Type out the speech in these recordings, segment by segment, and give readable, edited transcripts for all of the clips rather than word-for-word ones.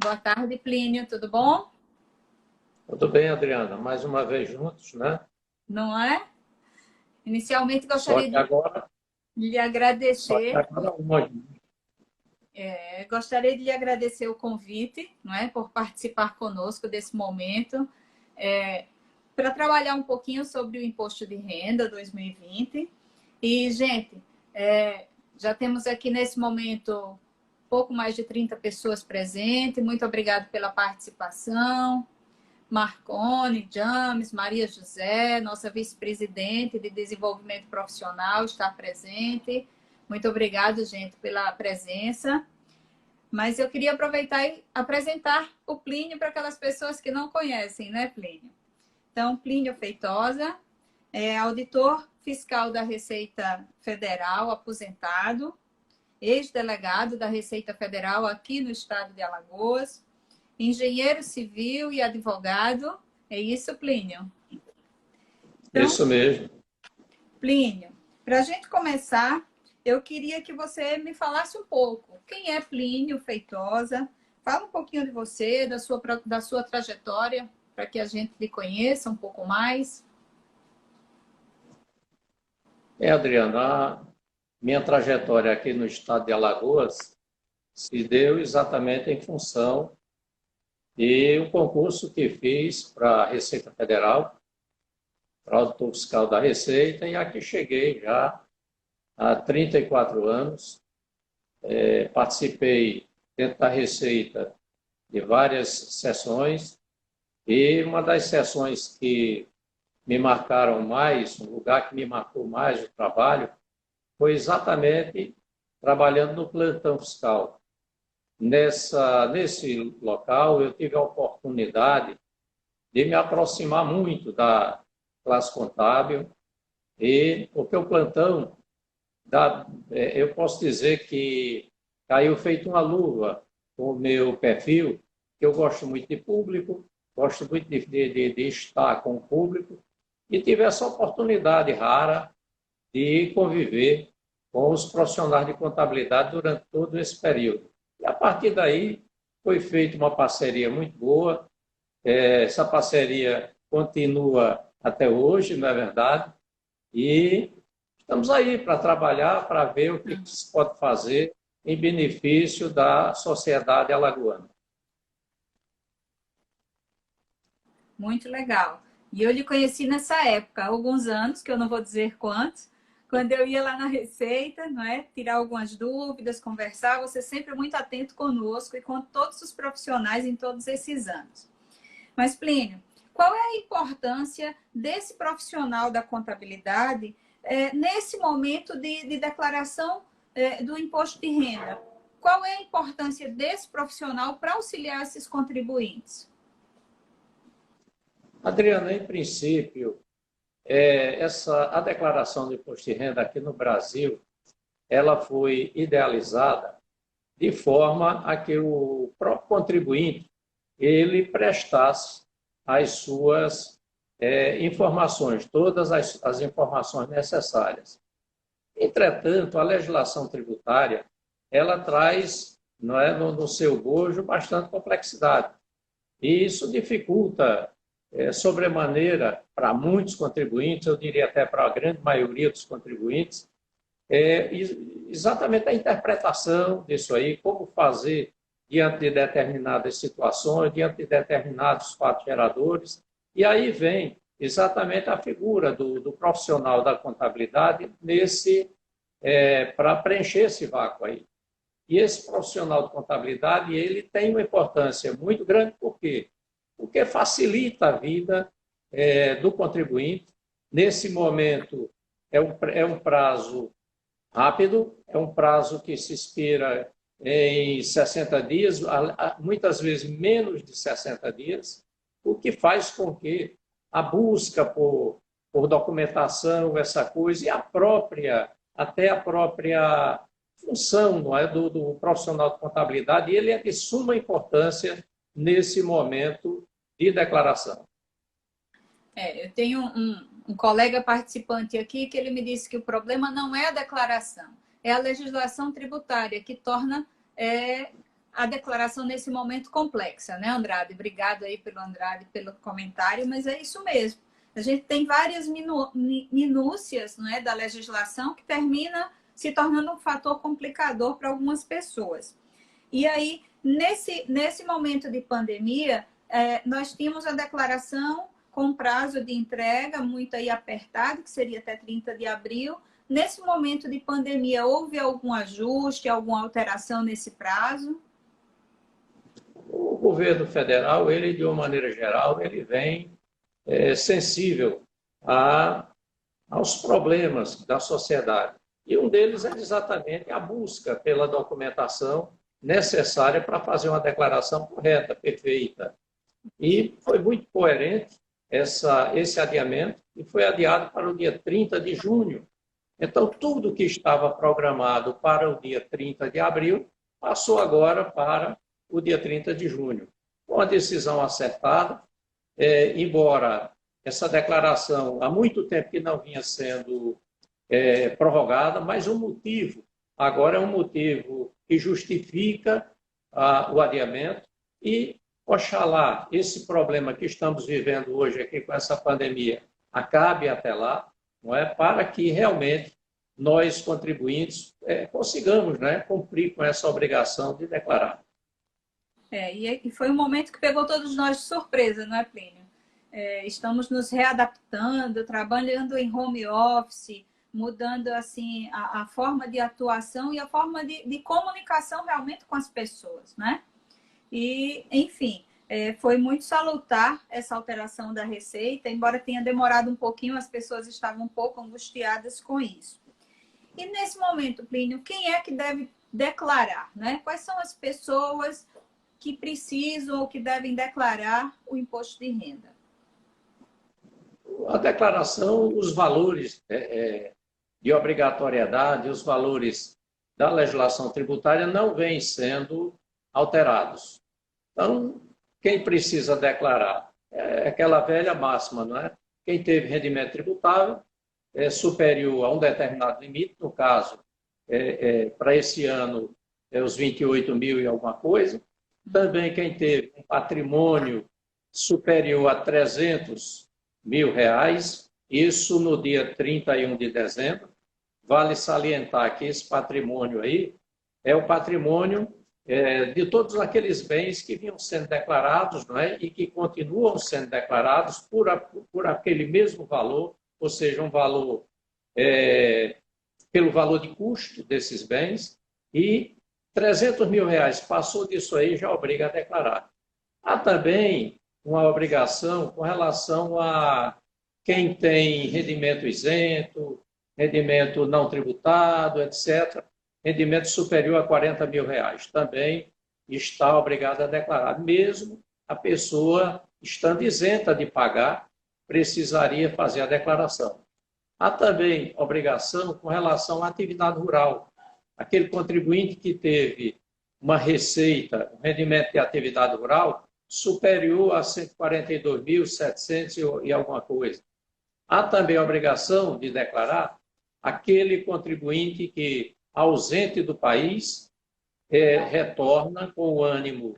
Boa tarde, Plínio, tudo bom? Tudo bem, Adriana? Mais uma vez juntos, né? Não é? Inicialmente, Só gostaria que de agora, lhe só que agradecer, agora hoje. gostaria de lhe agradecer o convite, não é, por participar conosco desse momento, para trabalhar um pouquinho sobre o Imposto de Renda 2020. E, gente, já temos aqui nesse momento pouco mais de 30 pessoas presentes. Muito obrigado pela participação. Marcone, James, Maria José, nossa vice-presidente de desenvolvimento profissional, está presente. Muito obrigada, gente, pela presença. Mas eu queria aproveitar e apresentar o Plínio para aquelas pessoas que não conhecem, né, Plínio? Então, Plínio Feitosa é auditor fiscal da Receita Federal, aposentado, ex-delegado da Receita Federal aqui no estado de Alagoas, engenheiro civil e advogado. É isso, Plínio? Então, Isso mesmo. Plínio, para a gente começar, eu queria que você me falasse um pouco. Quem é Plínio Feitosa? Fala um pouquinho de você, da sua trajetória, para que a gente lhe conheça um pouco mais. Adriana, a minha trajetória aqui no estado de Alagoas se deu exatamente em função de um concurso que fiz para a Receita Federal, para auditor fiscal da Receita, e aqui cheguei já há 34 anos. Participei dentro da Receita de várias sessões, e uma das sessões que me marcaram mais, um lugar que me marcou mais o trabalho, foi exatamente trabalhando no plantão fiscal. Nesse local, eu tive a oportunidade de me aproximar muito da classe contábil, e porque o plantão, eu posso dizer que caiu feito uma luva com o meu perfil, que eu gosto muito de público, gosto muito de estar com o público, e tive essa oportunidade rara de conviver com os profissionais de contabilidade durante todo esse período. E a partir daí foi feita uma parceria muito boa. Essa parceria continua até hoje, não é verdade? E estamos aí para trabalhar, para ver o que se pode fazer em benefício da sociedade alagoana. Muito legal. E eu lhe conheci nessa época, há alguns anos, que eu não vou dizer quantos, quando eu ia lá na Receita, não é? Tirar algumas dúvidas, conversar, você sempre muito atento conosco e com todos os profissionais em todos esses anos. Mas, Plínio, qual é a importância desse profissional da contabilidade nesse momento de declaração do imposto de renda? Qual é a importância desse profissional para auxiliar esses contribuintes? Adriana, em princípio, a declaração de imposto de renda aqui no Brasil, ela foi idealizada de forma a que o próprio contribuinte ele prestasse as suas informações, todas as informações necessárias. Entretanto, a legislação tributária ela traz, não é, no seu bojo, bastante complexidade. E isso dificulta sobremaneira para muitos contribuintes, eu diria até para a grande maioria dos contribuintes, exatamente a interpretação disso aí, como fazer diante de determinadas situações, diante de determinados fatos geradores. E aí vem exatamente a figura do profissional da contabilidade para preencher esse vácuo aí. E esse profissional de contabilidade ele tem uma importância muito grande, por quê? Porque facilita a vida do contribuinte. Nesse momento, é um prazo rápido, é um prazo que se expira em 60 dias, muitas vezes menos de 60 dias, o que faz com que a busca por documentação, essa coisa, e até a própria função, não é, do profissional de contabilidade, ele é de suma importância nesse momento de declaração. Eu tenho um colega participante aqui que ele me disse que o problema não é a declaração, é a legislação tributária que torna a declaração nesse momento complexa, né, Andrade? Obrigado aí pelo Andrade, pelo comentário, mas é isso mesmo. A gente tem várias minúcias, não é, da legislação que termina se tornando um fator complicador para algumas pessoas. E aí, nesse momento de pandemia, nós tínhamos a declaração com prazo de entrega muito aí apertado, que seria até 30 de abril. Nesse momento de pandemia, houve algum ajuste, alguma alteração nesse prazo? O governo federal, ele, de uma maneira geral, ele vem sensível aos problemas da sociedade. E um deles é exatamente a busca pela documentação necessária para fazer uma declaração correta, perfeita. E foi muito coerente esse adiamento, e foi adiado para o dia 30 de junho. Então, tudo que estava programado para o dia 30 de abril passou agora para o dia 30 de junho. Uma decisão acertada, embora essa declaração há muito tempo que não vinha sendo prorrogada, mas o motivo agora é um motivo que justifica o adiamento e, oxalá, esse problema que estamos vivendo hoje aqui com essa pandemia acabe até lá, não é? Para que realmente nós, contribuintes, consigamos, né, cumprir com essa obrigação de declarar. E foi um momento que pegou todos nós de surpresa, não é, Plínio? Estamos nos readaptando, trabalhando em home office, mudando assim a forma de atuação e a forma de comunicação realmente com as pessoas, né? E, enfim, foi muito salutar essa alteração da receita, embora tenha demorado um pouquinho, as pessoas estavam um pouco angustiadas com isso. E nesse momento, Plínio, quem é que deve declarar, né? Quais são as pessoas que precisam ou que devem declarar o imposto de renda? A declaração, os valores de obrigatoriedade, os valores da legislação tributária não vêm sendo alterados. Então, quem precisa declarar? É aquela velha máxima, não é? Quem teve rendimento tributável superior a um determinado limite, no caso, para esse ano, os 28 mil e alguma coisa. Também quem teve um patrimônio superior a 300 mil reais, isso no dia 31 de dezembro. Vale salientar que esse patrimônio aí é o patrimônio de todos aqueles bens que vinham sendo declarados, não é? E que continuam sendo declarados por aquele mesmo valor, ou seja, um valor pelo valor de custo desses bens, e 300 mil reais passou disso aí, já obriga a declarar. Há também uma obrigação com relação a quem tem rendimento isento, rendimento não tributado, etc., rendimento superior a 40 mil reais, também está obrigado a declarar. Mesmo a pessoa estando isenta de pagar, precisaria fazer a declaração. Há também obrigação com relação à atividade rural. Aquele contribuinte que teve uma receita, um rendimento de atividade rural, superior a 142.700 e alguma coisa. Há também a obrigação de declarar aquele contribuinte que, ausente do país, retorna com o ânimo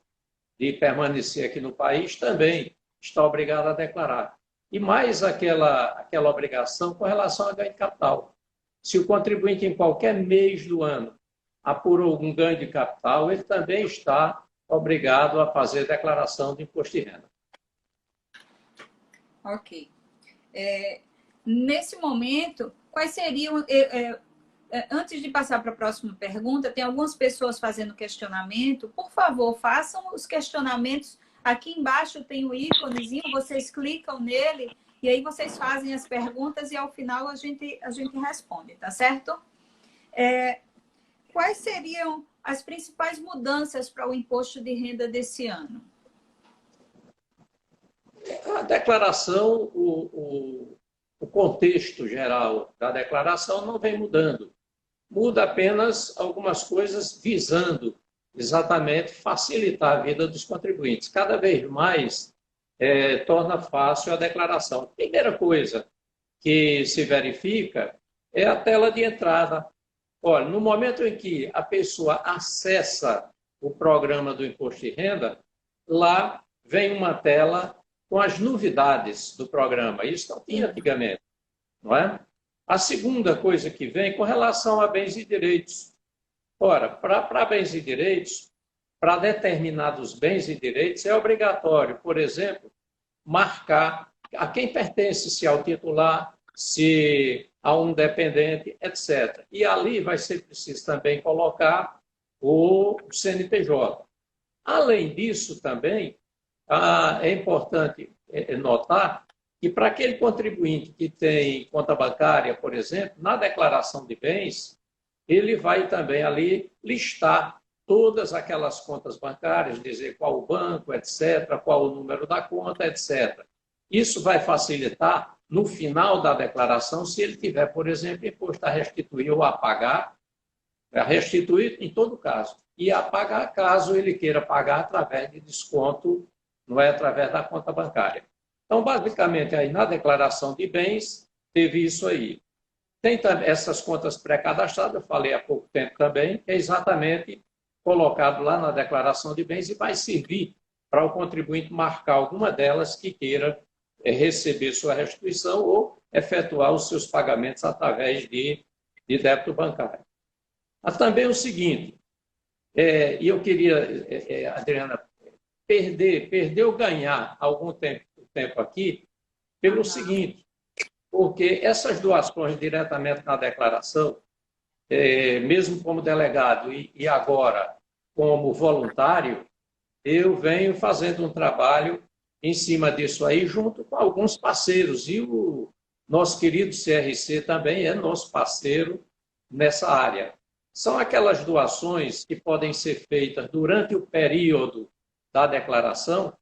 de permanecer aqui no país, também está obrigado a declarar. E mais aquela obrigação com relação a ganho de capital. Se o contribuinte, em qualquer mês do ano, apurou algum ganho de capital, ele também está obrigado a fazer declaração de imposto de renda. Ok. Nesse momento, quais seriam... antes de passar para a próxima pergunta, tem algumas pessoas fazendo questionamento. Por favor, façam os questionamentos. Aqui embaixo tem o íconezinho, vocês clicam nele e aí vocês fazem as perguntas e ao final a gente responde, tá certo? Quais seriam as principais mudanças para o imposto de renda desse ano? A declaração, o contexto geral da declaração não vem mudando. Muda apenas algumas coisas visando exatamente facilitar a vida dos contribuintes. Cada vez mais torna fácil a declaração. A primeira coisa que se verifica é a tela de entrada. Olha, no momento em que a pessoa acessa o programa do imposto de renda, lá vem uma tela com as novidades do programa. Isso não tinha antigamente, não é? A segunda coisa que vem com relação a bens e direitos. Ora, para bens e direitos, para determinados bens e direitos, é obrigatório, por exemplo, marcar a quem pertence, se ao titular, se a um dependente, etc. E ali vai ser preciso também colocar o CNPJ. Além disso, também, é importante notar que para aquele contribuinte que tem conta bancária, por exemplo, na declaração de bens, ele vai também ali listar todas aquelas contas bancárias, dizer qual o banco, etc., qual o número da conta, etc. Isso vai facilitar, no final da declaração, se ele tiver, por exemplo, imposto a restituir ou a pagar, a restituir em todo caso, e a pagar caso ele queira pagar através de desconto, não é através da conta bancária. Então, basicamente, aí na declaração de bens, teve isso aí. Tem também essas contas pré-cadastradas, eu falei há pouco tempo também, que é exatamente colocado lá na declaração de bens e vai servir para o contribuinte marcar alguma delas que queira receber sua restituição ou efetuar os seus pagamentos através de débito bancário. Mas também o seguinte, e eu queria, Adriana, perder ou ganhar algum tempo aqui pelo seguinte, porque essas doações diretamente na declaração, mesmo como delegado e agora como voluntário, eu venho fazendo um trabalho em cima disso aí, junto com alguns parceiros. E o nosso querido CRC também é nosso parceiro nessa área. São aquelas doações que podem ser feitas durante o período da declaração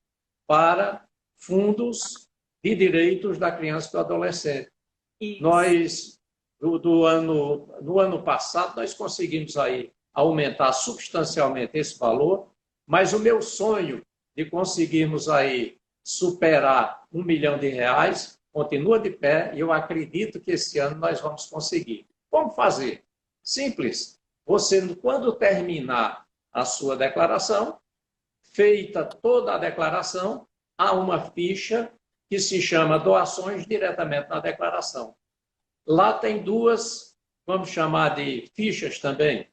para fundos de direitos da criança e do adolescente. Isso. Nós, no ano passado, nós conseguimos aí aumentar substancialmente esse valor, mas o meu sonho de conseguirmos aí superar R$ 1 milhão continua de pé e eu acredito que esse ano nós vamos conseguir. Como fazer? Simples. Você, quando terminar a sua declaração, feita toda a declaração, há uma ficha que se chama doações diretamente na declaração. Lá tem duas, vamos chamar de fichas também.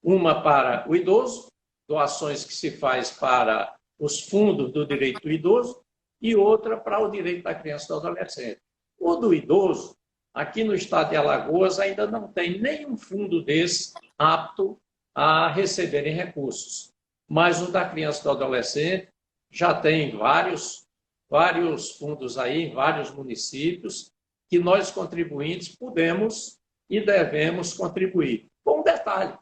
Uma para o idoso, doações que se faz para os fundos do direito do idoso, e outra para o direito da criança e do adolescente. O do idoso, aqui no estado de Alagoas, ainda não tem nenhum fundo desse apto a receberem recursos. Mas o da criança e do adolescente já tem vários fundos aí, em vários municípios, que nós, contribuintes, podemos e devemos contribuir. Com um detalhe,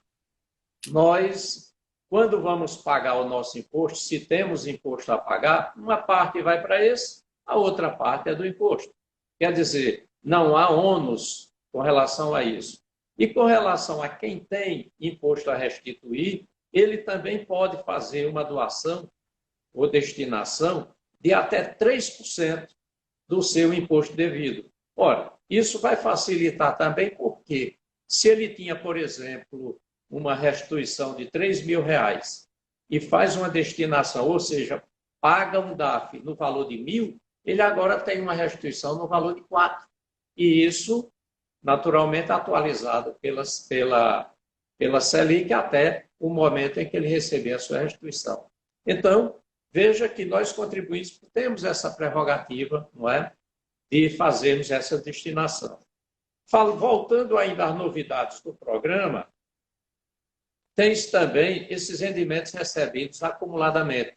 nós, quando vamos pagar o nosso imposto, se temos imposto a pagar, uma parte vai para esse, a outra parte é do imposto. Quer dizer, não há ônus com relação a isso. E com relação a quem tem imposto a restituir, ele também pode fazer uma doação ou destinação de até 3% do seu imposto devido. Ora, isso vai facilitar também porque se ele tinha, por exemplo, uma restituição de R$ 3.000 e faz uma destinação, ou seja, paga um DAF no valor de 1.000, ele agora tem uma restituição no valor de 4. E isso, naturalmente, atualizado pela Selic até o momento em que ele receber a sua restituição. Então, veja que nós, contribuintes, temos essa prerrogativa, não é, de fazermos essa destinação. Voltando ainda às novidades do programa, tem também esses rendimentos recebidos acumuladamente.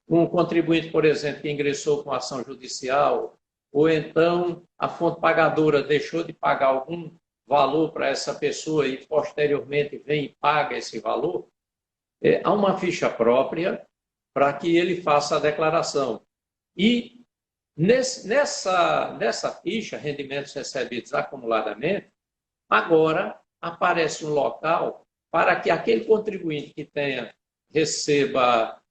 Um contribuinte, por exemplo, que ingressou com ação judicial, ou então a fonte pagadora deixou de pagar algum valor para essa pessoa e posteriormente vem e paga esse valor, há uma ficha própria para que ele faça a declaração. E nessa ficha, rendimentos recebidos acumuladamente, agora aparece um local para que aquele contribuinte que receba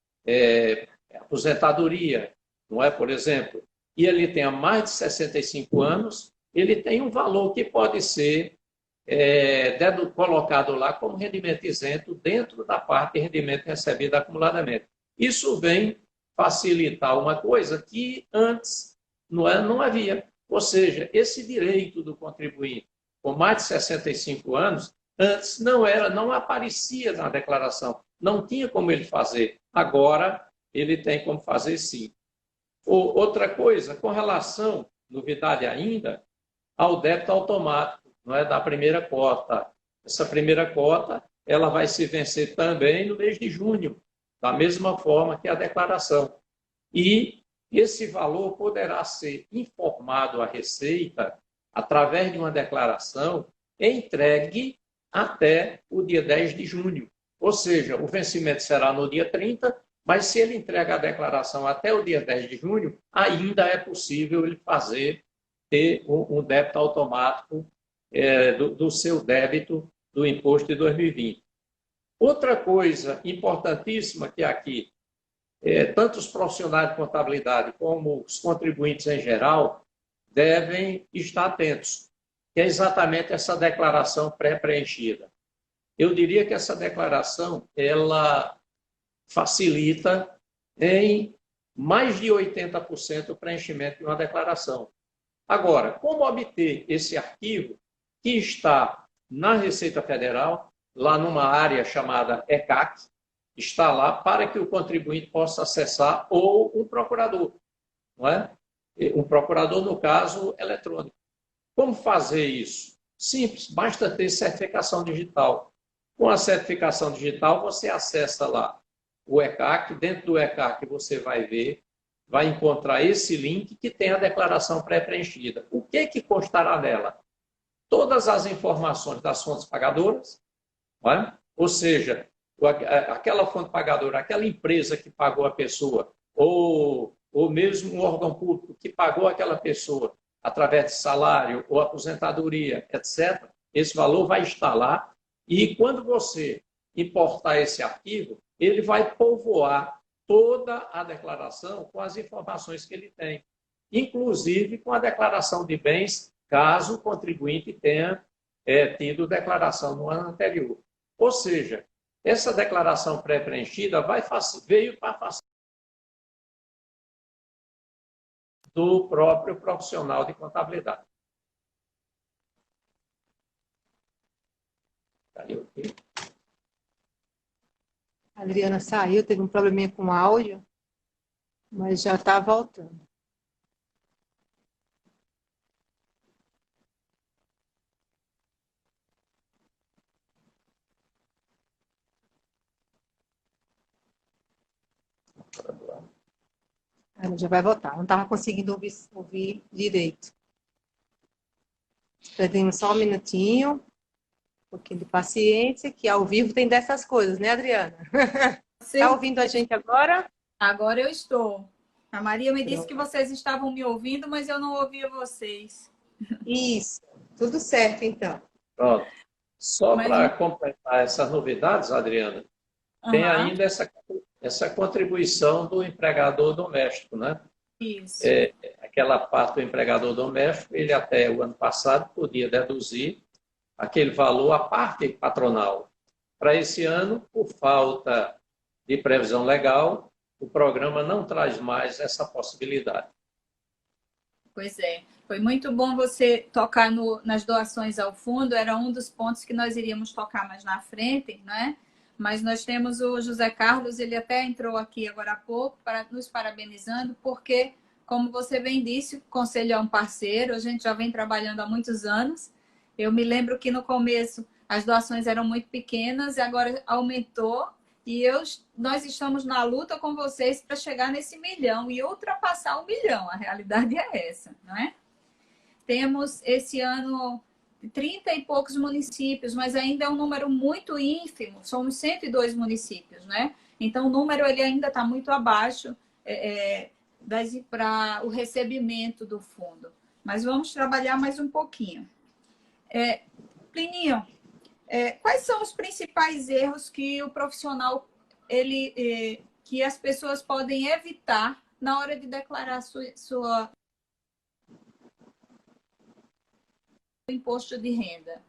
aposentadoria, não é, por exemplo, e ele tenha mais de 65 anos, ele tem um valor que pode ser colocado lá como rendimento isento dentro da parte de rendimento recebido acumuladamente. Isso vem facilitar uma coisa que antes não havia. Ou seja, esse direito do contribuinte com mais de 65 anos, antes não aparecia na declaração, não tinha como ele fazer. Agora, ele tem como fazer sim. Outra coisa, com relação, novidade ainda, ao débito automático, não é, da primeira cota. Essa primeira cota ela vai se vencer também no mês de junho, da mesma forma que a declaração. E esse valor poderá ser informado à Receita através de uma declaração entregue até o dia 10 de junho. Ou seja, o vencimento será no dia 30, mas se ele entrega a declaração até o dia 10 de junho, ainda é possível ele ter um débito automático do seu débito do imposto de 2020. Outra coisa importantíssima que aqui, tanto os profissionais de contabilidade como os contribuintes em geral devem estar atentos, que é exatamente essa declaração pré-preenchida. Eu diria que essa declaração ela facilita em mais de 80% o preenchimento de uma declaração. Agora, como obter esse arquivo que está na Receita Federal, lá numa área chamada ECAC, está lá para que o contribuinte possa acessar, ou um procurador, não é? Um procurador, no caso, eletrônico. Como fazer isso? Simples, basta ter certificação digital. Com a certificação digital, você acessa lá o ECAC, dentro do ECAC você vai encontrar esse link que tem a declaração pré-preenchida. O que constará nela? Todas as informações das fontes pagadoras, não é? Ou seja, aquela fonte pagadora, aquela empresa que pagou a pessoa, ou mesmo um órgão público que pagou aquela pessoa através de salário ou aposentadoria, etc., esse valor vai estar lá e quando você importar esse arquivo, ele vai povoar toda a declaração com as informações que ele tem, inclusive com a declaração de bens, caso o contribuinte tenha tido declaração no ano anterior. Ou seja, essa declaração pré-preenchida veio para facilitar do próprio profissional de contabilidade. A Adriana saiu, teve um probleminha com o áudio, mas já está voltando. Ela já vai voltar. Não estava conseguindo ouvir direito. Perdemos só um minutinho. Um pouquinho de paciência, que ao vivo tem dessas coisas, né, Adriana? Está ouvindo a gente agora? Agora eu estou. A Maria me disse que vocês estavam me ouvindo, mas eu não ouvia vocês. Isso. Tudo certo, então. Pronto. Só para completar essas novidades, Adriana, tem ainda essa contribuição do empregador doméstico, né? Isso. Aquela parte do empregador doméstico, ele até o ano passado podia deduzir aquele valor à parte patronal. Para esse ano, por falta de previsão legal, o programa não traz mais essa possibilidade. Pois é. Foi muito bom você tocar nas doações ao fundo, era um dos pontos que nós iríamos tocar mais na frente, não é? Mas nós temos o José Carlos, ele até entrou aqui agora há pouco, nos parabenizando, porque, como você bem disse, o Conselho é um parceiro, a gente já vem trabalhando há muitos anos. Eu me lembro que no começo as doações eram muito pequenas e agora aumentou. E nós estamos na luta com vocês para chegar nesse 1 milhão e ultrapassar o 1 milhão. A realidade é essa, não é? Temos esse ano 30 e poucos municípios, mas ainda é um número muito ínfimo. Somos 102 municípios, né? Então o número ele ainda está muito abaixo para o recebimento do fundo. Mas vamos trabalhar mais um pouquinho. Plininho, quais são os principais erros que o profissional que as pessoas podem evitar na hora de declarar sua imposto de renda?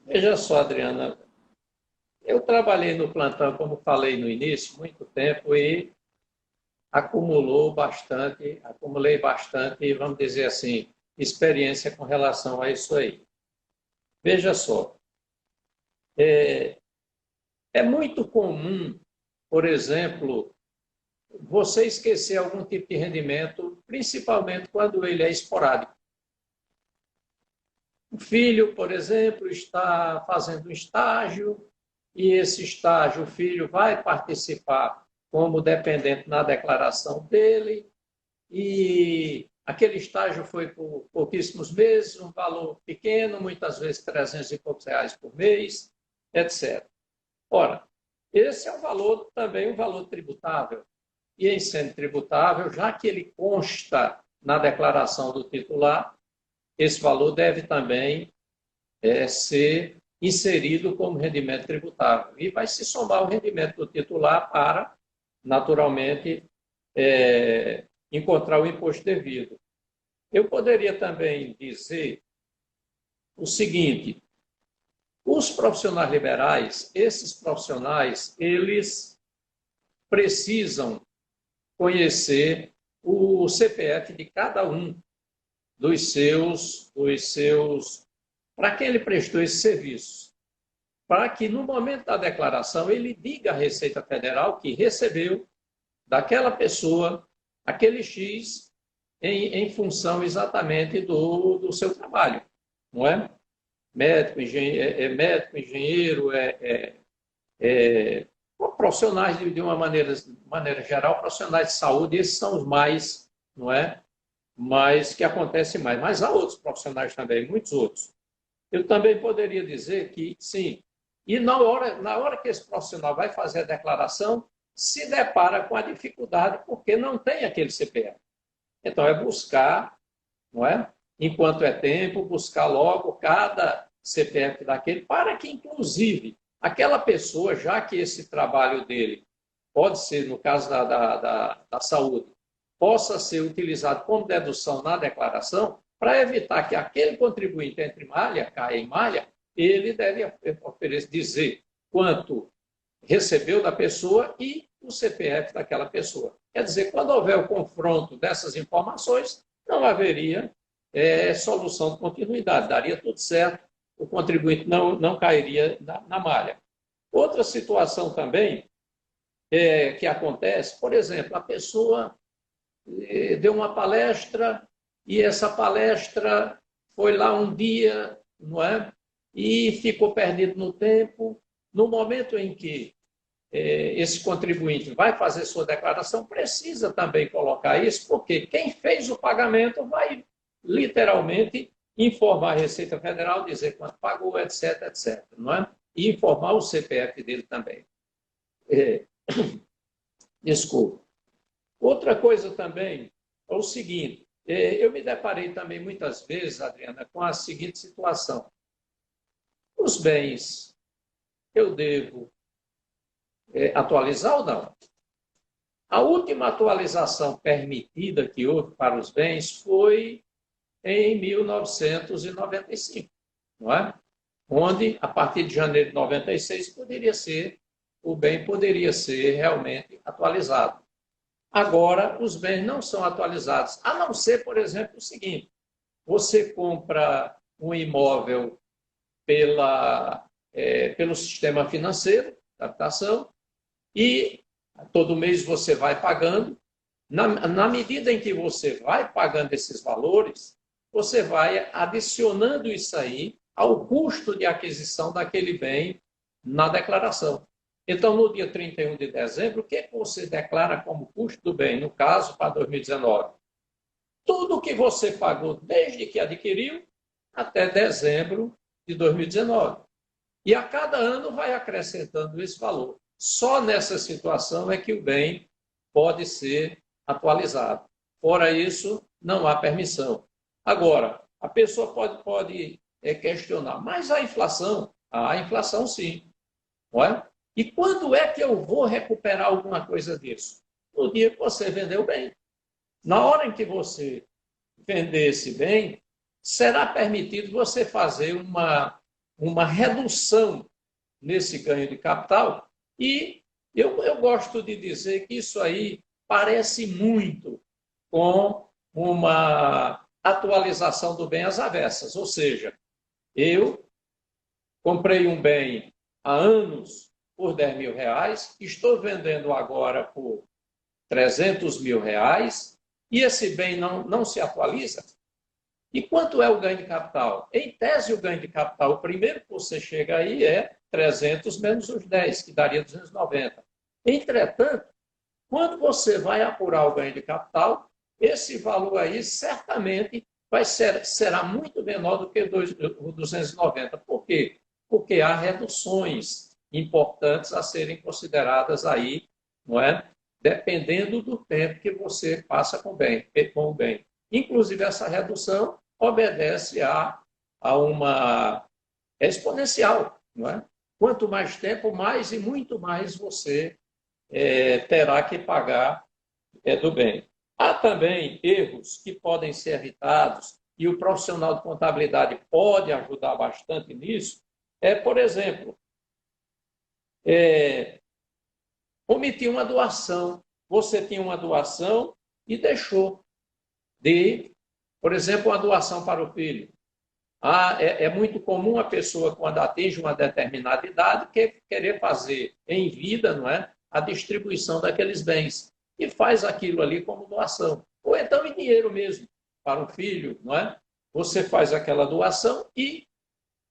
Veja só, Adriana, eu trabalhei no plantão, como falei no início, muito tempo e acumulei bastante, vamos dizer assim, experiência com relação a isso aí. Veja só, é muito comum, por exemplo, você esquecer algum tipo de rendimento, principalmente quando ele é esporádico. O filho, por exemplo, está fazendo um estágio e esse estágio, o filho vai participar como dependente na declaração dele e aquele estágio foi por pouquíssimos meses, um valor pequeno, muitas vezes 300 e poucos reais por mês, etc. Ora, esse é um valor também um valor tributável. E em sendo tributável, já que ele consta na declaração do titular, esse valor deve também ser inserido como rendimento tributável. E vai se somar o rendimento do titular para, naturalmente, encontrar o imposto devido. Eu poderia também dizer o seguinte: os profissionais liberais, esses profissionais, eles precisam conhecer o CPF de cada um dos seus para quem ele prestou esse serviço, para que no momento da declaração ele diga à Receita Federal que recebeu daquela pessoa aquele X em função exatamente do seu trabalho, não é? Médico, engenheiro, profissionais de uma maneira geral, profissionais de saúde, esses são os mais, não é? Mas que acontece mais. Mas há outros profissionais também, muitos outros. Eu também poderia dizer que, sim, e na hora que esse profissional vai fazer a declaração, se depara com a dificuldade porque não tem aquele CPF. Então, é buscar, não é? Enquanto é tempo, buscar logo cada CPF daquele, para que, inclusive, aquela pessoa, já que esse trabalho dele pode ser, no caso da saúde, possa ser utilizado como dedução na declaração, para evitar que aquele contribuinte entre malha, caia em malha, ele deve dizer quanto recebeu da pessoa e o CPF daquela pessoa. Quer dizer, quando houver o confronto dessas informações, não haveria solução de continuidade, daria tudo certo, o contribuinte não cairia na malha. Outra situação também que acontece, por exemplo, a pessoa deu uma palestra e essa palestra foi lá um dia, não é? E ficou perdido no tempo. No momento em que esse contribuinte vai fazer sua declaração, precisa também colocar isso, porque quem fez o pagamento vai literalmente informar a Receita Federal, dizer quanto pagou, etc, etc, não é? E informar o CPF dele também. Desculpa. Outra coisa também é o seguinte, eu me deparei também muitas vezes, Adriana, com a seguinte situação. Os bens, eu devo atualizar ou não? A última atualização permitida que houve para os bens foi em 1995, não é? Onde, a partir de janeiro de 96, o bem poderia ser realmente atualizado. Agora, os bens não são atualizados, a não ser, por exemplo, o seguinte: você compra um imóvel pelo sistema financeiro, da habitação, e todo mês você vai pagando. Na medida em que você vai pagando esses valores, você vai adicionando isso aí ao custo de aquisição daquele bem na declaração. Então, no dia 31 de dezembro, o que você declara como custo do bem, no caso, para 2019? Tudo que você pagou desde que adquiriu até dezembro de 2019. E a cada ano vai acrescentando esse valor. Só nessa situação é que o bem pode ser atualizado. Fora isso, não há permissão. Agora, a pessoa pode questionar, mas a inflação? A inflação, sim. Não é? E quando é que eu vou recuperar alguma coisa disso? No dia que você vendeu o bem. Na hora em que você vender esse bem, será permitido você fazer uma redução nesse ganho de capital, e eu gosto de dizer que isso aí parece muito com uma atualização do bem às avessas, ou seja, eu comprei um bem há anos por R$ 10.000, estou vendendo agora por R$ 300.000, e esse bem não se atualiza. E quanto é o ganho de capital? Em tese, o ganho de capital, o primeiro que você chega aí é 300 menos os 10, que daria 290. Entretanto, quando você vai apurar o ganho de capital, esse valor aí certamente será muito menor do que o 290. Por quê? Porque há reduções importantes a serem consideradas aí, não é? Dependendo do tempo que você passa com o bem. Inclusive, essa redução obedece a uma exponencial, não é? Quanto mais tempo, mais e muito mais você terá que pagar do bem. Há também erros que podem ser evitados, e o profissional de contabilidade pode ajudar bastante nisso. Por exemplo, omitir uma doação. Você tinha uma doação e deixou de, por exemplo, uma doação para o filho. É muito comum a pessoa, quando atinge uma determinada idade, querer fazer em vida, não é, a distribuição daqueles bens, e faz aquilo ali como doação. Ou então em dinheiro mesmo, para o filho, não é? Você faz aquela doação e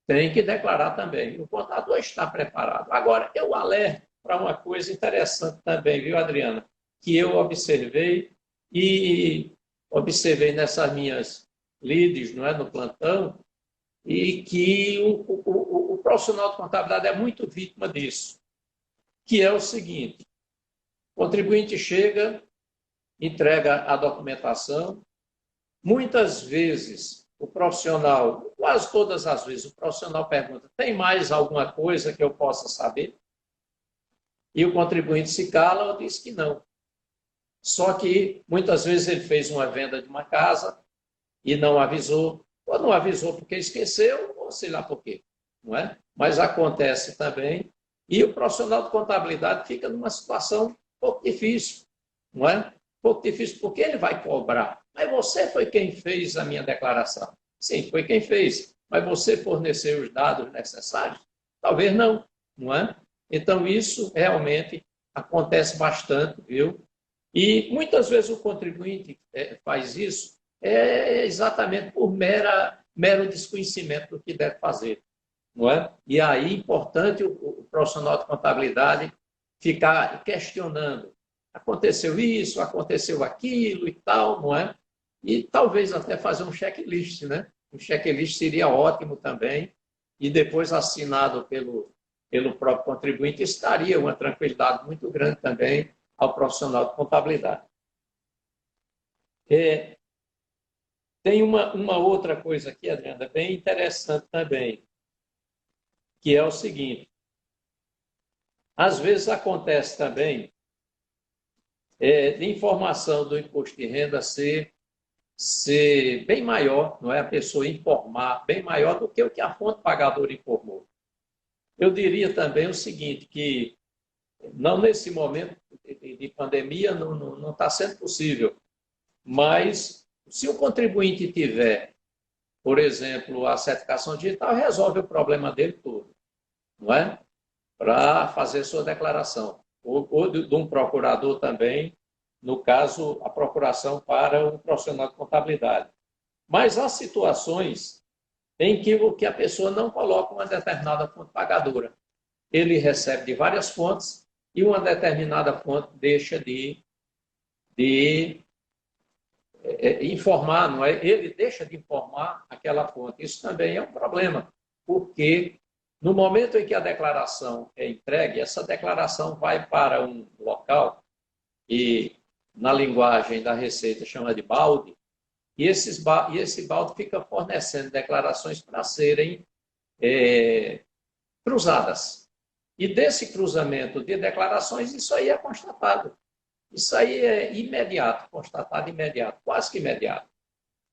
tem que declarar também. O contador está preparado. Agora, eu alerto para uma coisa interessante também, viu, Adriana? Que eu observei nessas minhas lides, não é, no plantão, e que o profissional de contabilidade é muito vítima disso, que é o seguinte: o contribuinte chega, entrega a documentação, muitas vezes o profissional, quase todas as vezes, o profissional pergunta: tem mais alguma coisa que eu possa saber? E o contribuinte se cala ou diz que não. Só que muitas vezes ele fez uma venda de uma casa e não avisou, ou não avisou porque esqueceu, ou sei lá por quê, não é? Mas acontece também, e o profissional de contabilidade fica numa situação um pouco difícil, não é? Um pouco difícil porque ele vai cobrar. Mas você foi quem fez a minha declaração. Sim, foi quem fez. Mas você forneceu os dados necessários? Talvez não, não é? Então, isso realmente acontece bastante, viu? E muitas vezes o contribuinte faz isso exatamente por mero desconhecimento do que deve fazer, não é? E aí é importante o profissional de contabilidade ficar questionando: aconteceu isso, aconteceu aquilo e tal, não é? E talvez até fazer um checklist, né? Um checklist seria ótimo também, e depois assinado pelo próprio contribuinte, estaria uma tranquilidade muito grande também ao profissional de contabilidade. Tem uma outra coisa aqui, Adriana, bem interessante também, que é o seguinte: às vezes acontece também de informação do imposto de renda ser bem maior, não é? A pessoa informar bem maior do que o que a fonte pagadora informou. Eu diria também o seguinte, que não nesse momento de pandemia não está sendo possível, mas se o contribuinte tiver, por exemplo, a certificação digital, resolve o problema dele todo, não é? Para fazer sua declaração. Ou de um procurador também, no caso, a procuração para um profissional de contabilidade. Mas há situações em que a pessoa não coloca uma determinada fonte pagadora. Ele recebe de várias fontes e uma determinada fonte deixa de informar, não é? Ele deixa de informar aquela fonte. Isso também é um problema, porque no momento em que a declaração é entregue, essa declaração vai para um local e, na linguagem da Receita, chama de balde, e esse balde fica fornecendo declarações para serem cruzadas. E desse cruzamento de declarações, isso aí é constatado. Isso aí é imediato, constatado imediato, quase que imediato.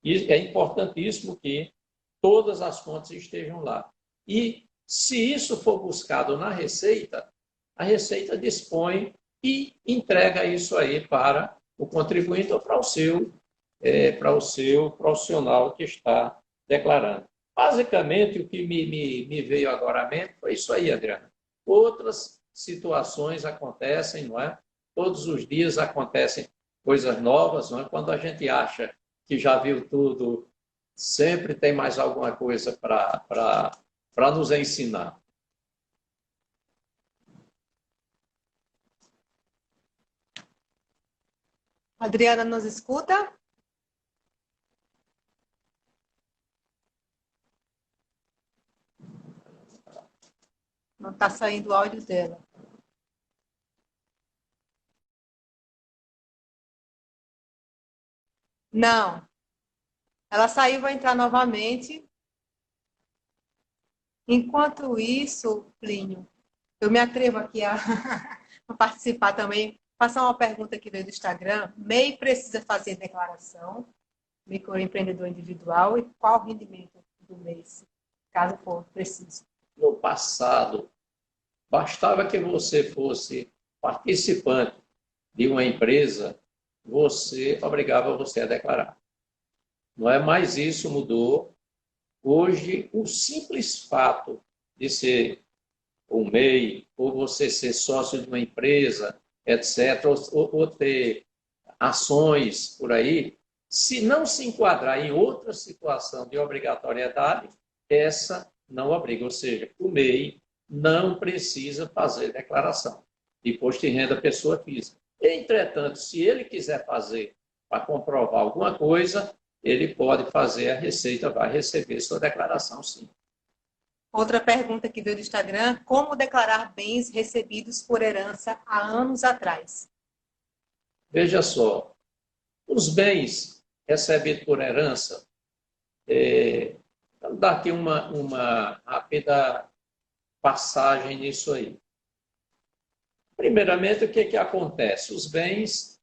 E é importantíssimo que todas as fontes estejam lá. E Se isso for buscado na Receita, a Receita dispõe e entrega isso aí para o contribuinte ou para o seu profissional que está declarando. Basicamente, o que me veio agora à mente foi isso aí, Adriana. Outras situações acontecem, não é? Todos os dias acontecem coisas novas, não é? Quando a gente acha que já viu tudo, sempre tem mais alguma coisa para nos ensinar. Adriana, nos escuta? Não está saindo o áudio dela. Não. Ela saiu, vai entrar novamente. Enquanto isso, Plínio, eu me atrevo aqui a participar também. Passar uma pergunta que veio do Instagram. MEI precisa fazer declaração, microempreendedor individual, e qual o rendimento do mês, caso for preciso? No passado, bastava que você fosse participante de uma empresa, obrigava você a declarar. Não é mais isso, mudou. Hoje, o simples fato de ser um MEI, ou você ser sócio de uma empresa, etc., ou ter ações por aí, se não se enquadrar em outra situação de obrigatoriedade, essa não obriga. Ou seja, o MEI não precisa fazer declaração de imposto de renda pessoa física. Entretanto, se ele quiser fazer para comprovar alguma coisa, ele pode fazer, a Receita vai receber sua declaração, sim. Outra pergunta que veio do Instagram: como declarar bens recebidos por herança há anos atrás? Veja só, os bens recebidos por herança, vou dar aqui uma rápida passagem nisso aí. Primeiramente, o que acontece? Os bens,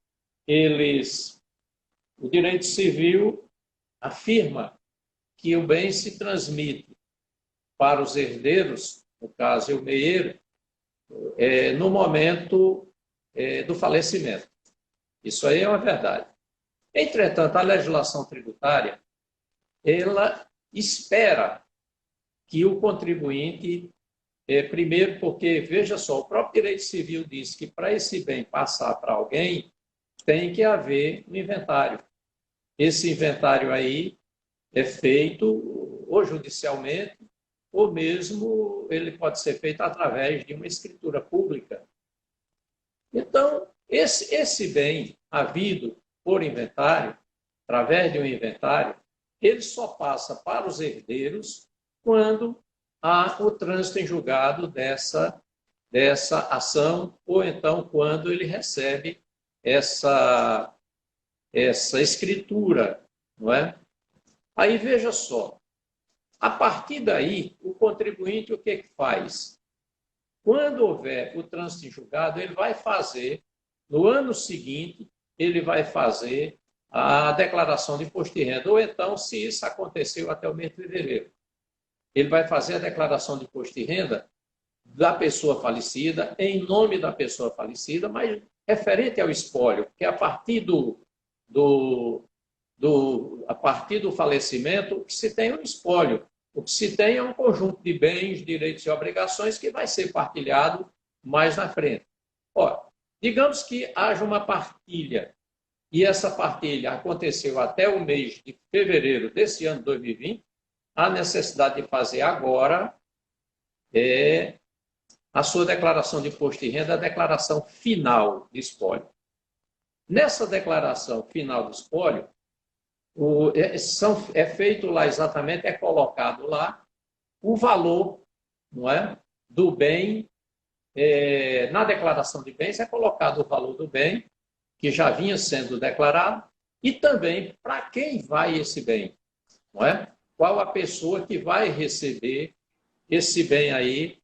o direito civil afirma que o bem se transmite para os herdeiros, no caso, o meieiro, no momento do falecimento. Isso aí é uma verdade. Entretanto, a legislação tributária, ela espera que o contribuinte, primeiro porque, veja só, o próprio direito civil diz que para esse bem passar para alguém, tem que haver um inventário. Esse inventário aí é feito ou judicialmente, ou mesmo ele pode ser feito através de uma escritura pública. Então, esse bem havido por inventário, através de um inventário, ele só passa para os herdeiros quando há o trânsito em julgado dessa ação, ou então quando ele recebe essa escritura, não é? Aí veja só, a partir daí, o contribuinte o que faz? Quando houver o trânsito em julgado, ele vai fazer, no ano seguinte, ele vai fazer a declaração de imposto de renda, ou então, se isso aconteceu até o mês de fevereiro, ele vai fazer a declaração de imposto de renda da pessoa falecida, em nome da pessoa falecida, mas referente ao espólio, que a partir a partir do falecimento, o que se tem é um espólio. O que se tem é um conjunto de bens, direitos e obrigações que vai ser partilhado mais na frente. Ora, digamos que haja uma partilha, e essa partilha aconteceu até o mês de fevereiro desse ano 2020, a necessidade de fazer agora a sua declaração de imposto de renda, a declaração final de espólio. Nessa declaração final de espólio, feito lá exatamente, é colocado lá o valor, não é, do bem. Na declaração de bens é colocado o valor do bem, que já vinha sendo declarado, e também para quem vai esse bem, não é? Qual a pessoa que vai receber esse bem aí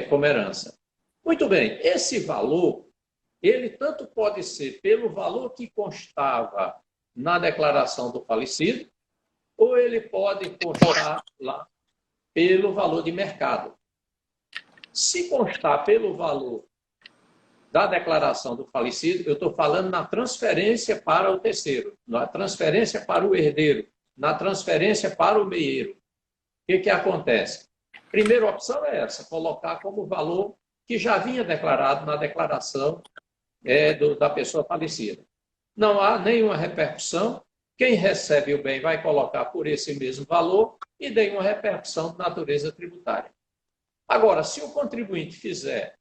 como herança. Muito bem, esse valor, ele tanto pode ser pelo valor que constava na declaração do falecido, ou ele pode constar lá pelo valor de mercado. Se constar pelo valor da declaração do falecido, eu estou falando na transferência para o terceiro, na transferência para o herdeiro, na transferência para o meieiro. O que acontece? Primeira opção é essa, colocar como valor que já vinha declarado na declaração da pessoa falecida. Não há nenhuma repercussão, quem recebe o bem vai colocar por esse mesmo valor e nenhuma repercussão de natureza tributária. Agora, se o contribuinte fizer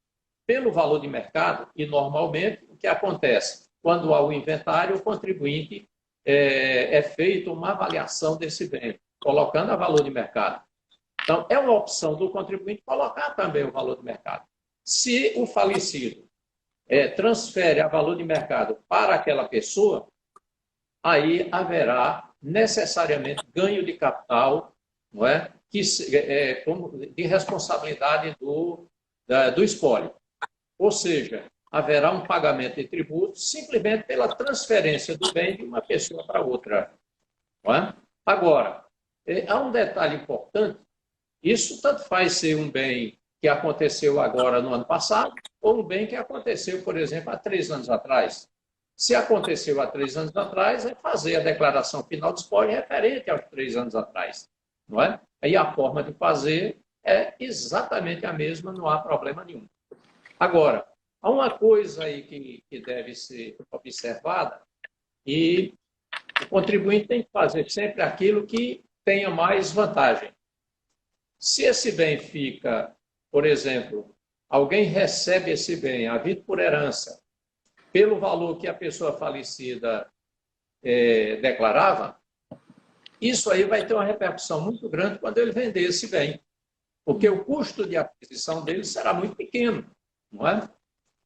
pelo valor de mercado, e normalmente o que acontece? Quando há o inventário, o contribuinte é feita uma avaliação desse bem, colocando a valor de mercado. Então, é uma opção do contribuinte colocar também o valor de mercado. Se o falecido transfere a valor de mercado para aquela pessoa, aí haverá necessariamente ganho de capital, não é? De responsabilidade do espólio. Ou seja, haverá um pagamento de tributo simplesmente pela transferência do bem de uma pessoa para outra. Não é? Agora, há um detalhe importante, isso tanto faz ser um bem que aconteceu agora no ano passado, ou um bem que aconteceu, por exemplo, há 3 anos atrás. Se aconteceu há 3 anos atrás, é fazer a declaração final de espólio referente aos 3 anos atrás. Não é? Aí a forma de fazer é exatamente a mesma, não há problema nenhum. Agora, há uma coisa aí que deve ser observada, e o contribuinte tem que fazer sempre aquilo que tenha mais vantagem. Se esse bem fica, por exemplo, alguém recebe esse bem, havido por herança, pelo valor que a pessoa falecida declarava, isso aí vai ter uma repercussão muito grande quando ele vender esse bem, porque o custo de aquisição dele será muito pequeno, não é?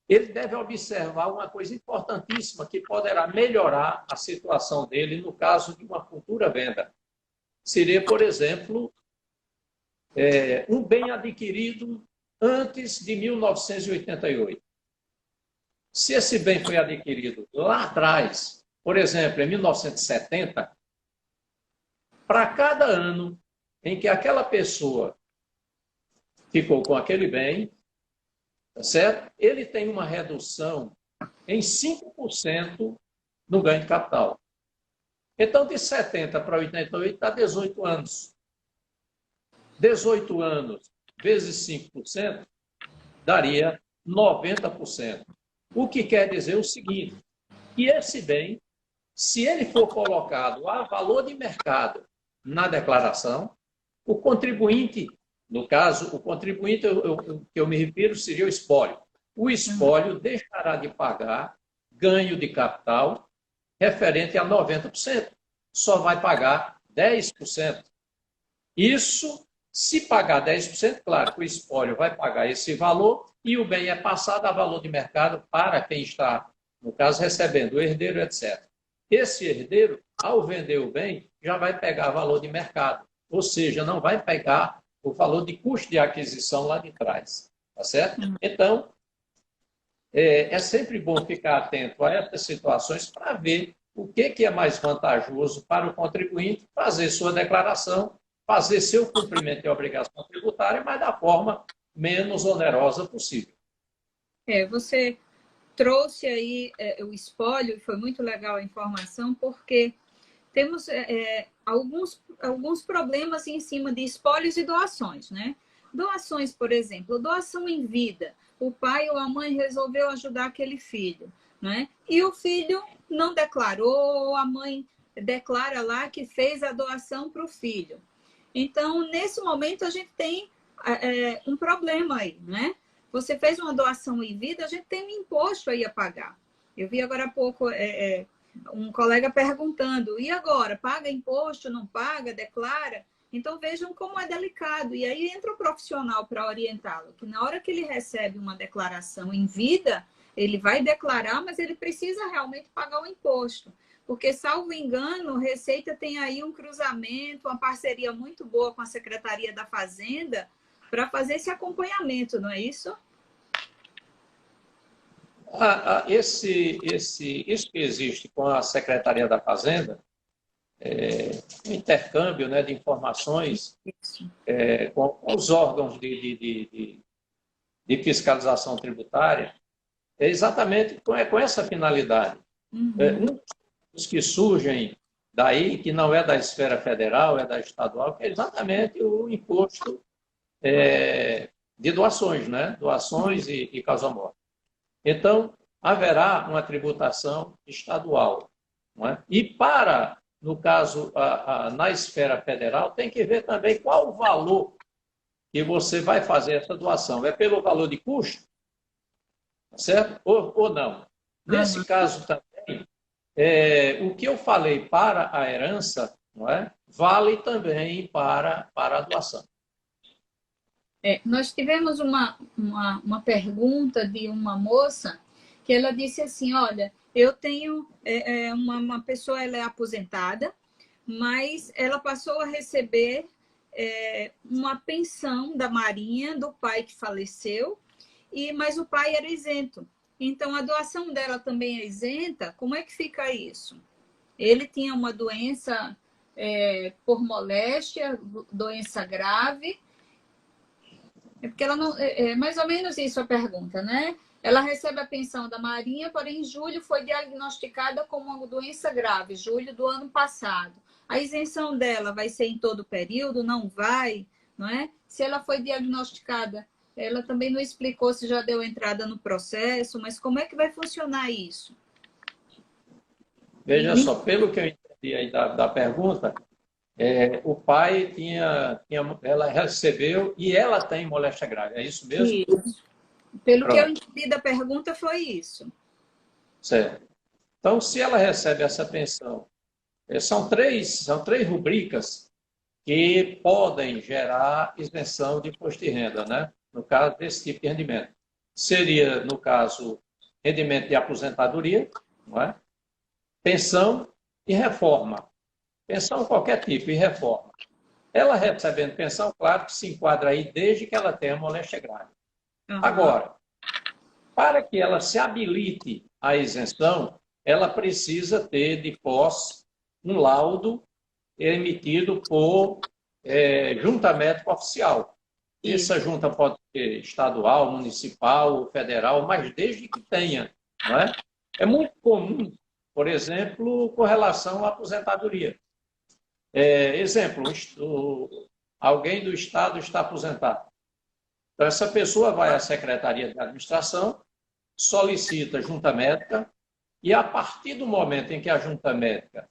Ele deve observar uma coisa importantíssima que poderá melhorar a situação dele no caso de uma futura venda. Seria, por exemplo, um bem adquirido antes de 1988. Se esse bem foi adquirido lá atrás, por exemplo, em 1970, para cada ano em que aquela pessoa ficou com aquele bem, tá certo? Ele tem uma redução em 5% no ganho de capital. Então, de 70 para 88 dá 18 anos. 18 anos vezes 5% daria 90%. O que quer dizer o seguinte, que esse bem, se ele for colocado a valor de mercado na declaração, o contribuinte, no caso, o contribuinte que eu me refiro seria o espólio. O espólio deixará de pagar ganho de capital referente a 90%. Só vai pagar 10%. Isso, se pagar 10%, claro que o espólio vai pagar esse valor e o bem é passado a valor de mercado para quem está, no caso, recebendo, o herdeiro, etc. Esse herdeiro, ao vender o bem, já vai pegar valor de mercado, ou seja, não vai pegar o valor de custo de aquisição lá de trás, tá certo? Então, é sempre bom ficar atento a essas situações para ver o que é mais vantajoso para o contribuinte fazer sua declaração, fazer seu cumprimento de obrigação tributária, mas da forma menos onerosa possível. Você trouxe aí o espólio, e foi muito legal a informação, porque temos alguns problemas em cima de espólios e doações, né? Doações, por exemplo, doação em vida. O pai ou a mãe resolveu ajudar aquele filho, né? E o filho não declarou, a mãe declara lá que fez a doação para o filho. Então, nesse momento, a gente tem um problema aí, né? Você fez uma doação em vida, a gente tem um imposto aí a pagar. Eu vi agora há pouco um colega perguntando, e agora? Paga imposto, não paga, declara? Então, vejam como é delicado. E aí entra o profissional para orientá-lo, que na hora que ele recebe uma declaração em vida, ele vai declarar, mas ele precisa realmente pagar o imposto. Porque, salvo engano, Receita tem aí um cruzamento, uma parceria muito boa com a Secretaria da Fazenda para fazer esse acompanhamento, não é isso? Isso que existe com a Secretaria da Fazenda um intercâmbio, né, de informações com os órgãos de fiscalização tributária, é exatamente com essa finalidade. Um dos que surgem daí, que não é da esfera federal, é da estadual, que é exatamente o imposto de doações, né? Doações e causa-morte. Então, haverá uma tributação estadual. Não é? E para, no caso, na esfera federal, tem que ver também qual o valor que você vai fazer essa doação. É pelo valor de custo? Certo? Ou não? Nesse caso também, o que eu falei para a herança, não é? Vale também para a doação. Nós tivemos uma pergunta de uma moça que ela disse assim, olha, eu tenho uma pessoa, ela é aposentada, mas ela passou a receber uma pensão da Marinha do pai que faleceu, mas o pai era isento. Então, a doação dela também é isenta? Como é que fica isso? Ele tinha uma doença por moléstia, doença grave. Porque ela não. É mais ou menos isso a pergunta, né? Ela recebe a pensão da Marinha, porém, em julho foi diagnosticada com uma doença grave, julho do ano passado. A isenção dela vai ser em todo o período? Não vai, não é? Se ela foi diagnosticada, ela também não explicou se já deu entrada no processo, mas como é que vai funcionar isso? Veja só, pelo que eu entendi aí da pergunta, o pai ela recebeu e ela tem moléstia grave, é isso mesmo? Isso. Pelo que eu entendi da pergunta, foi isso. Certo. Então, se ela recebe essa pensão, são três rubricas que podem gerar isenção de imposto de renda, né? No caso desse tipo de rendimento. Seria, no caso, rendimento de aposentadoria, não é? Pensão e reforma. Pensão qualquer tipo e reforma. Ela recebendo pensão, claro que se enquadra aí desde que ela tenha moléstia grave. Agora, para que ela se habilite à isenção, ela precisa ter de posse um laudo emitido por junta médica oficial. Essa junta pode ser estadual, municipal, federal, mas desde que tenha. Não é? É muito comum, por exemplo, com relação à aposentadoria. Exemplo, alguém do Estado está aposentado. Então, essa pessoa vai à Secretaria de Administração, solicita junta médica, e a partir do momento em que a junta médica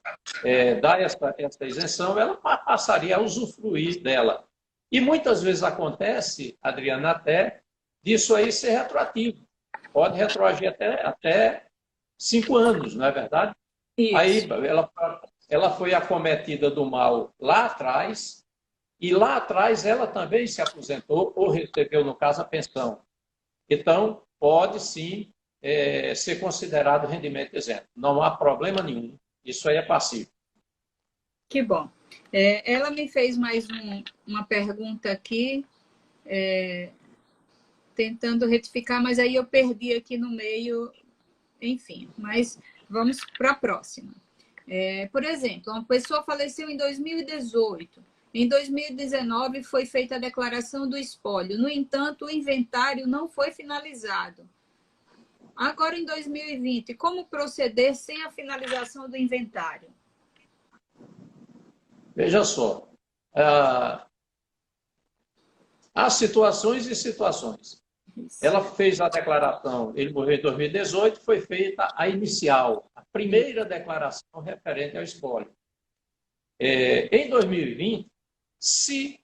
dá essa isenção, ela passaria a usufruir dela. E muitas vezes acontece, Adriana, até disso aí ser retroativo. Pode retroagir até 5 anos, não é verdade? Isso. Aí ela foi acometida do mal lá atrás, e lá atrás ela também se aposentou ou recebeu, no caso, a pensão. Então, pode sim ser considerado rendimento isento. Não há problema nenhum. Isso aí é passível. Que bom. Ela me fez mais uma pergunta aqui, tentando retificar, mas aí eu perdi aqui no meio, enfim. Mas vamos para a próxima. Por exemplo, uma pessoa faleceu em 2018. Em 2019 foi feita a declaração do espólio. No entanto, o inventário não foi finalizado. Agora, em 2020, como proceder sem a finalização do inventário? Veja só. Há situações e situações. Isso. Ela fez a declaração, ele morreu em 2018, foi feita a inicial, a primeira declaração referente ao espólio. Em 2020, se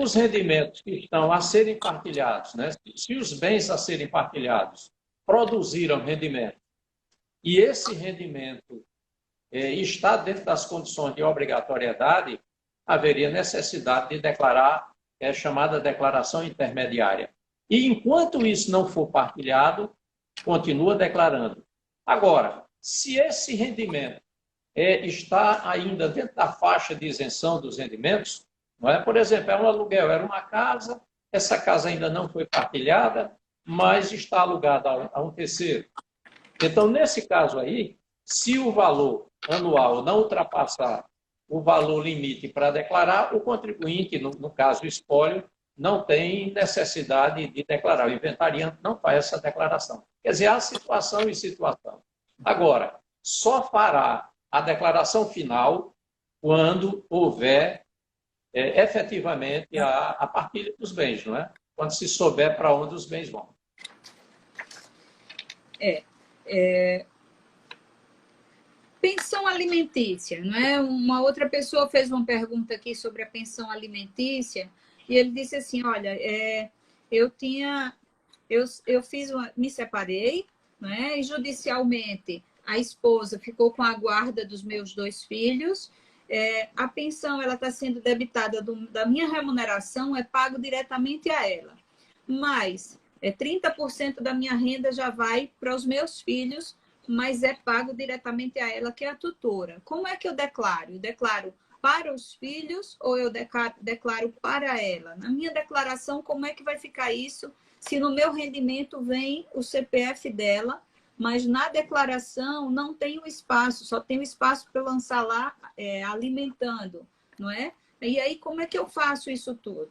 os rendimentos que estão a serem partilhados, né, se os bens a serem partilhados produziram rendimento, e esse rendimento está dentro das condições de obrigatoriedade, haveria necessidade de declarar, chamada declaração intermediária. E enquanto isso não for partilhado, continua declarando. Agora, se esse rendimento está ainda dentro da faixa de isenção dos rendimentos, não é? Por exemplo, um aluguel, era uma casa, essa casa ainda não foi partilhada, mas está alugada a um terceiro. Então, nesse caso aí, se o valor anual não ultrapassar o valor limite para declarar, o contribuinte, no caso o espólio, não tem necessidade de declarar. O inventariante não faz essa declaração. Quer dizer, há situação e situação. Agora, só fará a declaração final quando houver efetivamente a partilha dos bens, não é? Quando se souber para onde os bens vão. Pensão alimentícia, não é? Uma outra pessoa fez uma pergunta aqui sobre a pensão alimentícia e ele disse assim, olha, me separei, né? E judicialmente a esposa ficou com a guarda dos meus 2 filhos. A pensão ela está sendo debitada da minha remuneração, é pago diretamente a ela. Mas 30% da minha renda já vai para os meus filhos, mas é pago diretamente a ela, que é a tutora. Como é que eu declaro? Eu declaro para os filhos ou eu declaro para ela? Na minha declaração, como é que vai ficar isso se no meu rendimento vem o CPF dela, mas na declaração não tem o espaço, só tem o espaço para eu lançar lá alimentando, não é? E aí, como é que eu faço isso tudo?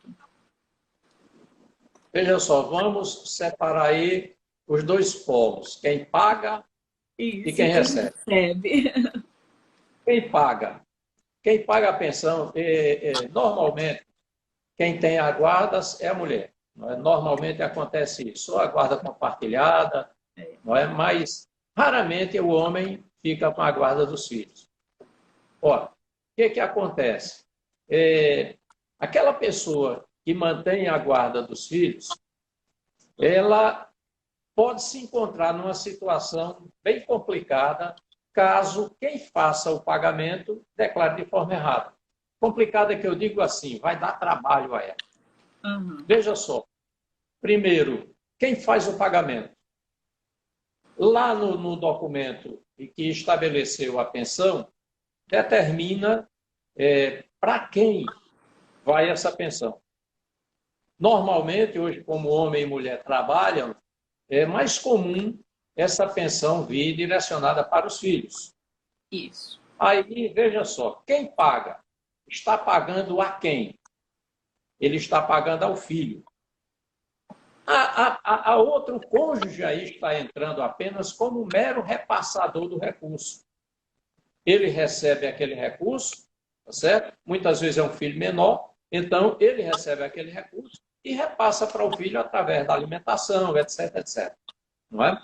Veja só, vamos separar aí os 2 polos, quem paga e quem recebe. Quem paga? Quem paga a pensão, normalmente, quem tem a guarda é a mulher. Não é? Normalmente acontece isso, ou a guarda compartilhada, não é? Mas raramente o homem fica com a guarda dos filhos. Ora, o que acontece? Aquela pessoa que mantém a guarda dos filhos, ela pode se encontrar numa situação bem complicada caso quem faça o pagamento declare de forma errada. Complicada que eu digo assim, vai dar trabalho a ela. Uhum. Veja só, primeiro, quem faz o pagamento? Lá no documento que estabeleceu a pensão, determina para quem vai essa pensão. Normalmente, hoje, como homem e mulher trabalham, é mais comum essa pensão vir direcionada para os filhos. Isso. Aí, veja só, quem paga? Está pagando a quem? Ele está pagando ao filho. A outro cônjuge aí está entrando apenas como mero repassador do recurso. Ele recebe aquele recurso, tá certo? Muitas vezes é um filho menor, então ele recebe aquele recurso e repassa para o filho através da alimentação, etc, etc. Não é?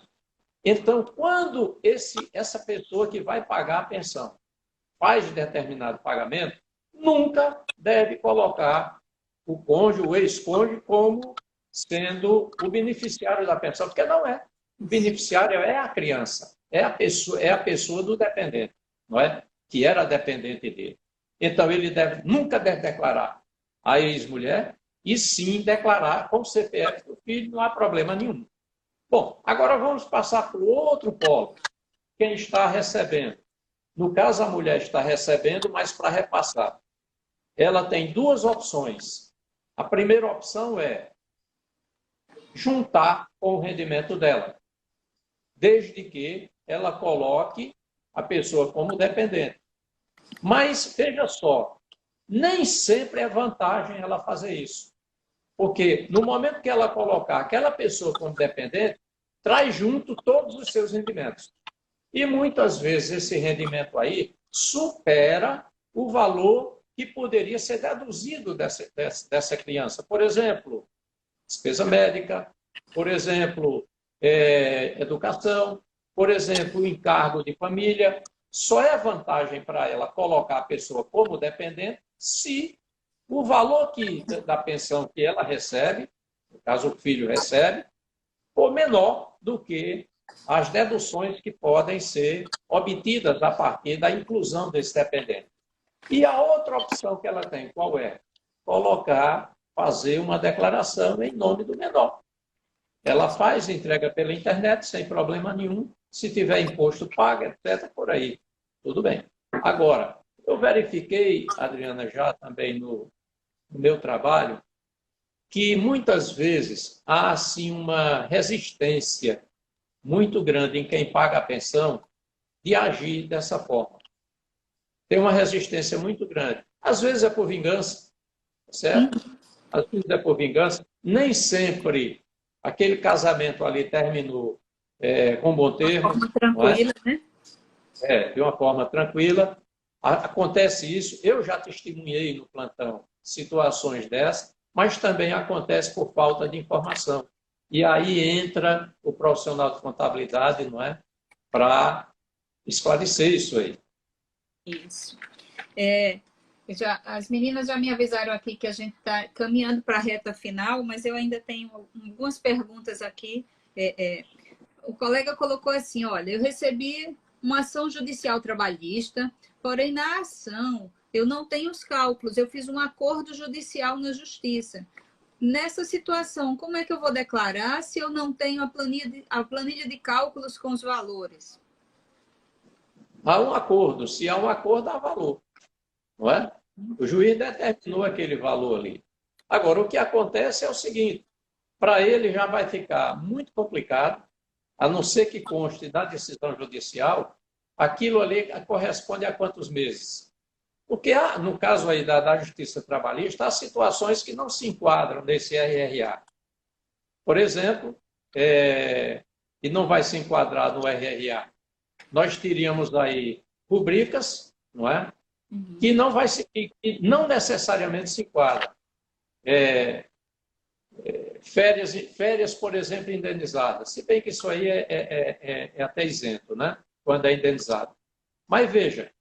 Então, quando essa pessoa que vai pagar a pensão faz determinado pagamento, nunca deve colocar o cônjuge, o ex-cônjuge, como sendo o beneficiário da pensão, porque não é. O beneficiário é a criança, é a pessoa do dependente, não é? Que era dependente dele. Então, ele nunca deve declarar a ex-mulher e sim declarar com o CPF do filho, não há problema nenhum. Bom, agora vamos passar para o outro polo. Quem está recebendo? No caso, a mulher está recebendo, mas para repassar. Ela tem 2 opções. A primeira opção é juntar com o rendimento dela, desde que ela coloque a pessoa como dependente. Mas, veja só, nem sempre é vantagem ela fazer isso. Porque no momento que ela colocar aquela pessoa como dependente, traz junto todos os seus rendimentos. E muitas vezes esse rendimento aí supera o valor que poderia ser deduzido dessa criança. Por exemplo, despesa médica, por exemplo, educação, por exemplo, encargo de família. Só é vantagem para ela colocar a pessoa como dependente se o valor da pensão que ela recebe, no caso o filho recebe, for menor do que as deduções que podem ser obtidas a partir da inclusão desse dependente. E a outra opção que ela tem, qual é? Fazer uma declaração em nome do menor. Ela faz, entrega pela internet, sem problema nenhum. Se tiver imposto, paga, etc. Por aí. Tudo bem. Agora, eu verifiquei, Adriana, já também no meu trabalho, que muitas vezes há assim, uma resistência muito grande em quem paga a pensão de agir dessa forma. tem uma resistência muito grande. Às vezes é por vingança, certo? Às vezes é por vingança. Nem sempre aquele casamento ali terminou com bom termo, Forma não é? tranquila, né? De uma forma tranquila. Acontece isso, eu já testemunhei no plantão situações dessas, mas também acontece por falta de informação. E aí entra o profissional de contabilidade, não é? Para esclarecer isso aí. Isso. As meninas já me avisaram aqui que a gente está caminhando para a reta final, mas eu ainda tenho algumas perguntas aqui. O colega colocou assim, olha, eu recebi uma ação judicial trabalhista, porém na ação eu não tenho os cálculos, eu fiz um acordo judicial na justiça. Nessa situação, como é que eu vou declarar se eu não tenho a planilha de cálculos com os valores? Há um acordo, se há um acordo, há valor, não é? O juiz determinou aquele valor ali. Agora, o que acontece é o seguinte, para ele já vai ficar muito complicado, a não ser que conste da decisão judicial, aquilo ali corresponde a quantos meses? Porque, no caso aí da Justiça Trabalhista, há situações que não se enquadram nesse RRA. Por exemplo, e não vai se enquadrar no RRA, nós teríamos aí rubricas, não é? Que não necessariamente se enquadram. Férias, por exemplo, indenizadas. Se bem que isso aí é até isento, né? Quando é indenizado. Mas veja,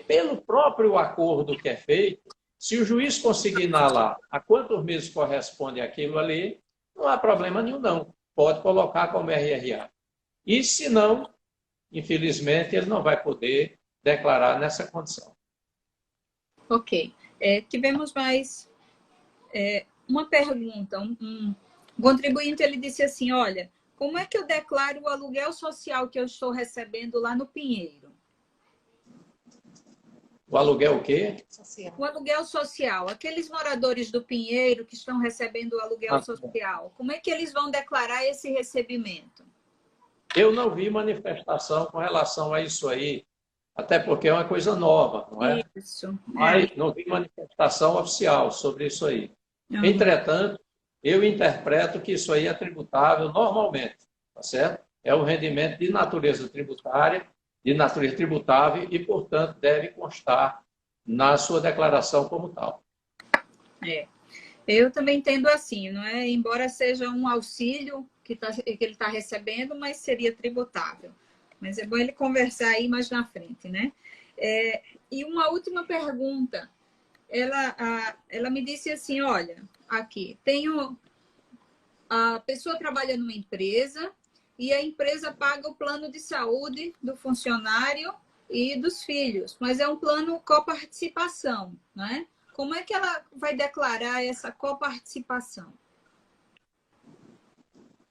pelo próprio acordo que é feito, se o juiz consignar lá a quantos meses corresponde aquilo ali, não há problema nenhum, não. Pode colocar como RRA. E se não, infelizmente, ele não vai poder declarar nessa condição. Ok. Tivemos mais uma pergunta. Um contribuinte ele disse assim, olha, como é que eu declaro o aluguel social que eu estou recebendo lá no Pinheiro? O aluguel o quê? O aluguel social. Aqueles moradores do Pinheiro que estão recebendo o aluguel social, como é que eles vão declarar esse recebimento? Eu não vi manifestação com relação a isso aí, até porque é uma coisa nova, não é? Isso. Mas não vi manifestação oficial sobre isso aí. Uhum. Entretanto, eu interpreto que isso aí é tributável normalmente, tá certo? É um rendimento de natureza tributária, de natureza tributável e, portanto, deve constar na sua declaração como tal. Eu também entendo assim, não é? Embora seja um auxílio que ele está recebendo, mas seria tributável. Mas é bom ele conversar aí mais na frente, né? E uma última pergunta. Ela me disse assim, olha, aqui, a pessoa trabalha numa empresa e a empresa paga o plano de saúde do funcionário e dos filhos, mas é um plano coparticipação, né? Como é que ela vai declarar essa coparticipação?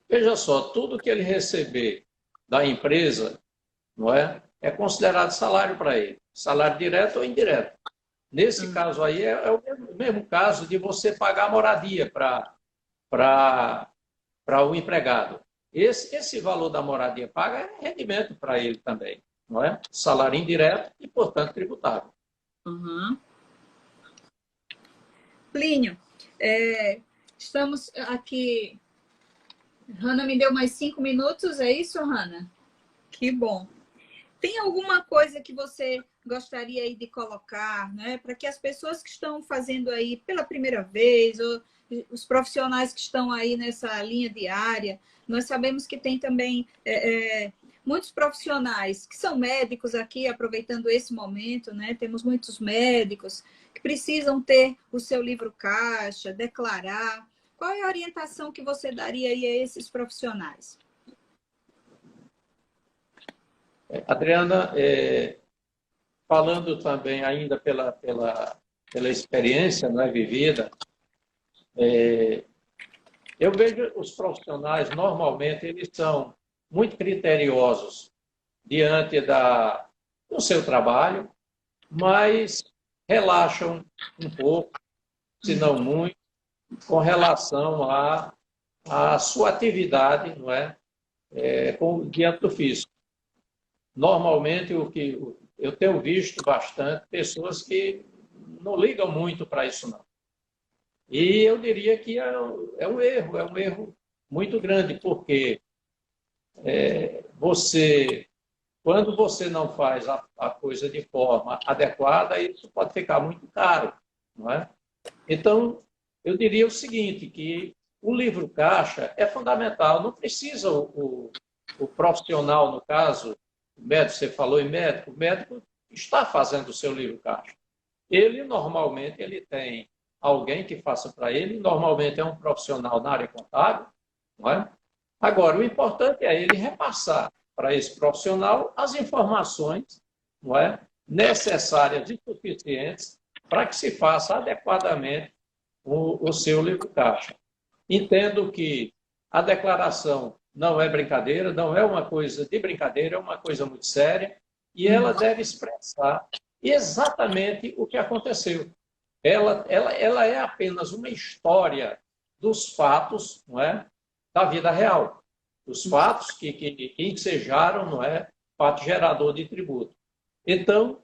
Veja só, tudo que ele receber da empresa, não é considerado salário para ele, salário direto ou indireto. Nesse caso aí, é o mesmo caso de você pagar moradia para o empregado. Esse valor da moradia paga é rendimento para ele também, não é? Salário indireto e, portanto, tributável. Uhum. Plínio, estamos aqui. Hanna me deu mais 5 minutos, é isso, Hanna? Que bom. Tem alguma coisa que você gostaria aí de colocar, né, para que as pessoas que estão fazendo aí pela primeira vez, ou os profissionais que estão aí nessa linha diária, nós sabemos que tem também muitos profissionais que são médicos aqui, aproveitando esse momento, né? Temos muitos médicos que precisam ter o seu livro caixa, declarar. Qual é a orientação que você daria aí a esses profissionais? Adriana, falando também ainda pela experiência, né, vivida, eu vejo os profissionais, normalmente, eles são muito criteriosos diante do seu trabalho, mas relaxam um pouco, se não muito, com relação à sua atividade, não é? Diante do fisco. Normalmente, eu tenho visto bastante pessoas que não ligam muito para isso, não. E eu diria que é um erro muito grande, porque quando você não faz a coisa de forma adequada, isso pode ficar muito caro, não é? Então, eu diria o seguinte, que o livro caixa é fundamental, não precisa o profissional, no caso, o médico, você falou em médico, o médico está fazendo o seu livro caixa. Ele, normalmente, ele tem alguém que faça para ele, normalmente é um profissional na área contábil, não é? Agora, o importante é ele repassar para esse profissional as informações, não é, necessárias e suficientes para que se faça adequadamente o seu livro caixa. Entendo que a declaração não é brincadeira, não é uma coisa de brincadeira, é uma coisa muito séria, e ela deve expressar exatamente o que aconteceu. Ela é apenas uma história dos fatos, não é, da vida real, dos fatos que ensejaram, não é, fato gerador de tributo. Então,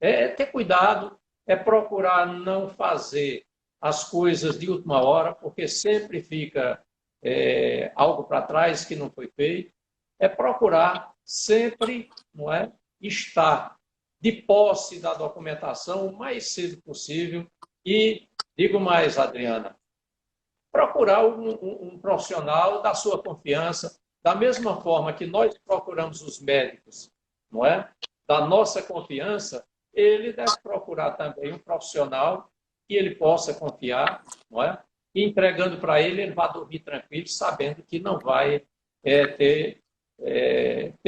é ter cuidado, é procurar não fazer as coisas de última hora, porque sempre fica algo para trás que não foi feito. É procurar sempre, não é, estar de posse da documentação o mais cedo possível. E digo mais, Adriana, procurar um profissional da sua confiança, da mesma forma que nós procuramos os médicos, não é? Da nossa confiança, ele deve procurar também um profissional que ele possa confiar, não é? E entregando para ele, ele vai dormir tranquilo, sabendo que não vai ter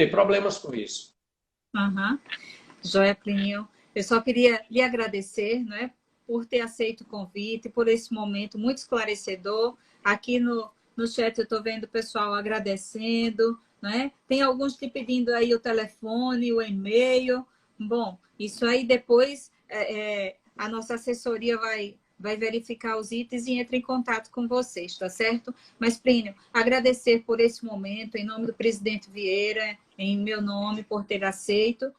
problemas com isso. Uhum. Joia, Plinio. Eu só queria lhe agradecer, né, por ter aceito o convite, por esse momento muito esclarecedor. Aqui no chat eu estou vendo o pessoal agradecendo, né? Tem alguns te pedindo aí o telefone, o e-mail. Bom, isso aí depois a nossa assessoria vai verificar os itens e entra em contato com vocês, tá certo? Mas, Plínio, agradecer por esse momento, em nome do presidente Vieira, em meu nome, por ter aceito.